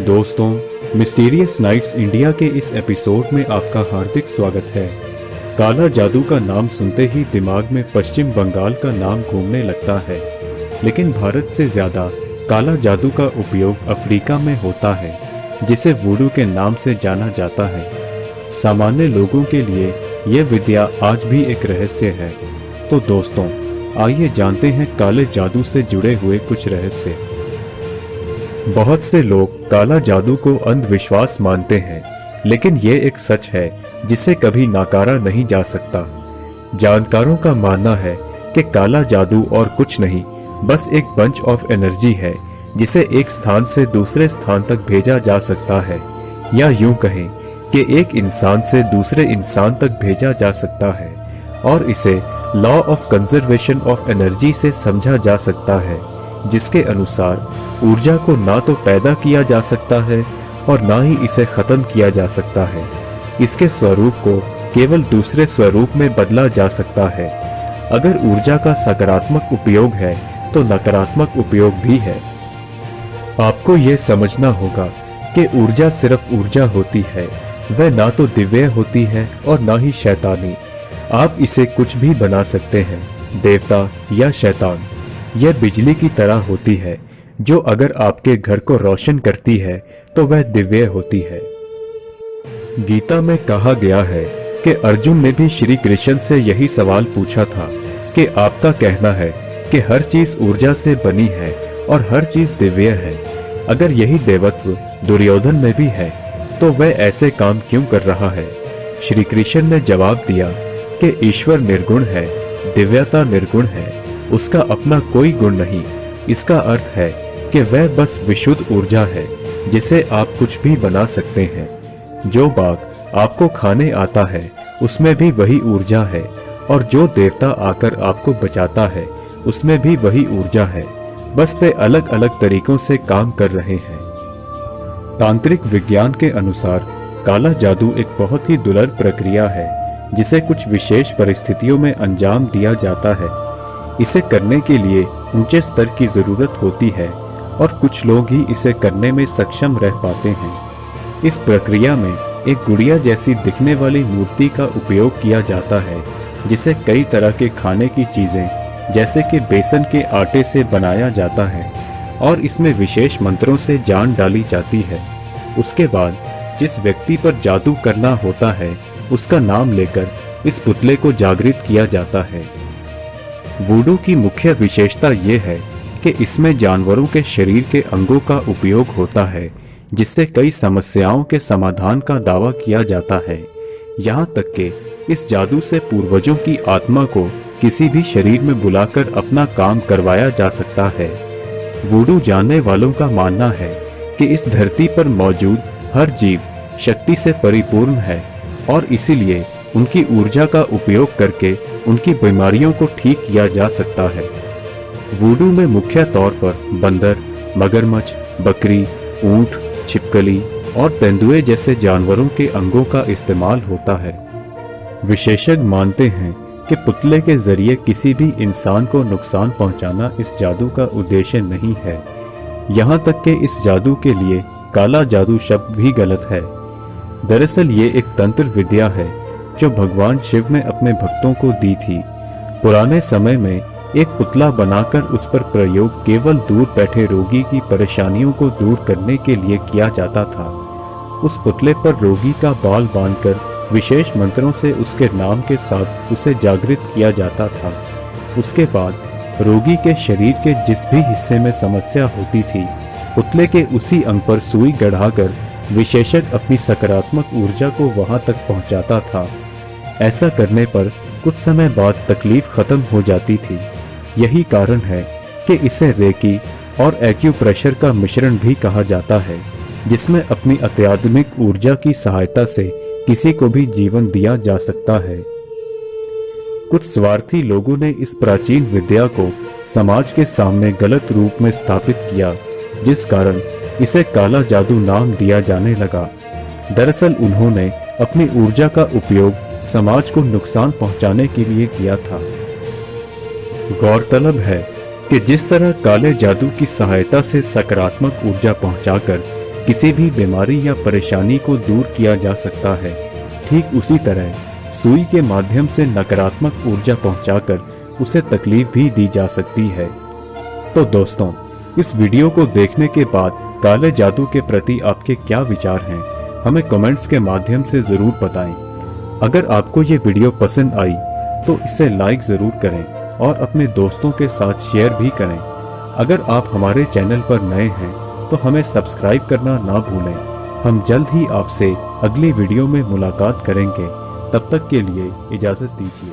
दोस्तों, mysterious nights India के इस एपिसोड में आपका हार्दिक स्वागत है। काला जादू का नाम सुनते ही दिमाग में पश्चिम बंगाल का नाम घूमने लगता है, लेकिन भारत से ज़्यादा काला जादू का उपयोग अफ्रीका में होता है, जिसे वुडू के नाम से जाना जाता है। सामान्य लोगों के लिए यह विद्या आज भी एक रहस्य है। तो दोस्तों, आइए जानते हैं काले जादू से जुड़े हुए कुछ रहस्य। बहुत से लोग काला जादू को अंधविश्वास मानते हैं, लेकिन यह एक सच है जिसे कभी नकारा नहीं जा सकता। जानकारों का मानना है कि काला जादू और कुछ नहीं, बस एक बंच ऑफ एनर्जी है जिसे एक स्थान से दूसरे स्थान तक भेजा जा सकता है, या यूं कहें कि एक इंसान से दूसरे इंसान तक भेजा जा सकता है, और इसे law of conservation of energy से समझा जा सकता है, जिसके अनुसार ऊर्जा को ना तो पैदा किया जा सकता है और ना ही इसे खत्म किया जा सकता है। इसके स्वरूप को केवल दूसरे स्वरूप में बदला जा सकता है। अगर ऊर्जा का सकारात्मक उपयोग है तो नकारात्मक उपयोग भी है। आपको यह समझना होगा कि ऊर्जा सिर्फ ऊर्जा होती है, वह ना तो दिव्य होती है और ना ही शैतानी। आप इसे कुछ भी बना सकते हैं, देवता या शैतान। यह बिजली की तरह होती है, जो अगर आपके घर को रोशन करती है तो वह दिव्य होती है। गीता में कहा गया है कि अर्जुन ने भी श्री कृष्ण से यही सवाल पूछा था कि आपका कहना है कि हर चीज ऊर्जा से बनी है और हर चीज दिव्य है। अगर यही देवत्व दुर्योधन में भी है तो वह ऐसे काम क्यों कर रहा है? श्री कृष्ण ने जवाब दिया कि ईश्वर निर्गुण है, दिव्यता निर्गुण है, उसका अपना कोई गुण नहीं। इसका अर्थ है कि वह बस विशुद्ध ऊर्जा है जिसे आप कुछ भी बना सकते हैं। जो बाग आपको खाने आता है उसमें भी वही ऊर्जा है, और जो देवता आकर आपको बचाता है उसमें भी वही ऊर्जा है, बस वे अलग अलग तरीकों से काम कर रहे हैं। तांत्रिक विज्ञान के अनुसार काला जादू एक बहुत ही दुर्लभ प्रक्रिया है जिसे कुछ विशेष परिस्थितियों में अंजाम दिया जाता है। इसे करने के लिए ऊंचे स्तर की जरूरत होती है और कुछ लोग ही इसे करने में सक्षम रह पाते हैं। इस प्रक्रिया में एक गुड़िया जैसी दिखने वाली मूर्ति का उपयोग किया जाता है, जिसे कई तरह के खाने की चीजें जैसे कि बेसन के आटे से बनाया जाता है, और इसमें विशेष मंत्रों से जान डाली जाती है। उसके बाद जिस व्यक्ति पर जादू करना होता है उसका नाम लेकर इस पुतले को जागृत किया जाता है। वुडू की मुख्य विशेषता यह है कि इसमें जानवरों के शरीर के अंगों का उपयोग होता है, जिससे कई समस्याओं के समाधान का दावा किया जाता है। यहाँ तक कि इस जादू से पूर्वजों की आत्मा को किसी भी शरीर में बुलाकर अपना काम करवाया जा सकता है। वुडू जानने वालों का मानना है कि इस धरती पर मौजूद हर जीव शक्ति से परिपूर्ण है, और इसीलिए उनकी ऊर्जा का उपयोग करके उनकी बीमारियों को ठीक किया जा सकता है। वुडू में मुख्य तौर पर बंदर, मगरमच्छ, बकरी, ऊंट, छिपकली और तेंदुए जैसे जानवरों के अंगों का इस्तेमाल होता है। विशेषज्ञ मानते हैं कि पुतले के जरिए किसी भी इंसान को नुकसान पहुंचाना इस जादू का उद्देश्य नहीं है। यहाँ तक कि इस जादू के लिए काला जादू शब्द भी गलत है। दरअसल ये एक तंत्र विद्या है जो भगवान शिव ने अपने भक्तों को दी थी। पुराने समय में एक पुतला बनाकर उस पर प्रयोग केवल दूर बैठे रोगी की परेशानियों को दूर करने के लिए किया जाता था। उस पुतले पर रोगी का बाल बांधकर विशेष मंत्रों से उसके नाम के साथ उसे जागृत किया जाता था। उसके बाद रोगी के शरीर के जिस भी हिस्से में समस्या होती थी, पुतले के उसी अंग पर सुई गढ़ाकर विशेषज्ञ अपनी सकारात्मक ऊर्जा को वहां तक पहुंचाता था। ऐसा करने पर कुछ समय बाद तकलीफ खत्म हो जाती थी। यही कारण है कि इसे रेकी और एक्यूप्रेशर का मिश्रण भी कहा जाता है, जिसमें अपनी अत्याधुनिक ऊर्जा की सहायता से किसी को भी जीवन दिया जा सकता है। कुछ स्वार्थी लोगों ने इस प्राचीन विद्या को समाज के सामने गलत रूप में स्थापित किया, जिस कारण इसे काला जादू नाम दिया जाने लगा। दरअसल उन्होंने अपनी ऊर्जा का उपयोग समाज को नुकसान पहुंचाने के लिए किया था। गौरतलब है कि जिस तरह काले जादू की सहायता से सकारात्मक ऊर्जा पहुंचाकर किसी भी बीमारी या परेशानी को दूर किया जा सकता है, ठीक उसी तरह सुई के माध्यम से नकारात्मक ऊर्जा पहुंचाकर उसे तकलीफ भी दी जा सकती है। तो दोस्तों, इस वीडियो को देखने के बाद काले जादू के प्रति आपके क्या विचार हैं, हमें कमेंट्स के माध्यम से जरूर बताएं। अगर आपको ये वीडियो पसंद आई तो इसे लाइक जरूर करें और अपने दोस्तों के साथ शेयर भी करें। अगर आप हमारे चैनल पर नए हैं तो हमें सब्सक्राइब करना ना भूलें। हम जल्द ही आपसे अगली वीडियो में मुलाकात करेंगे। तब तक के लिए इजाजत दीजिए।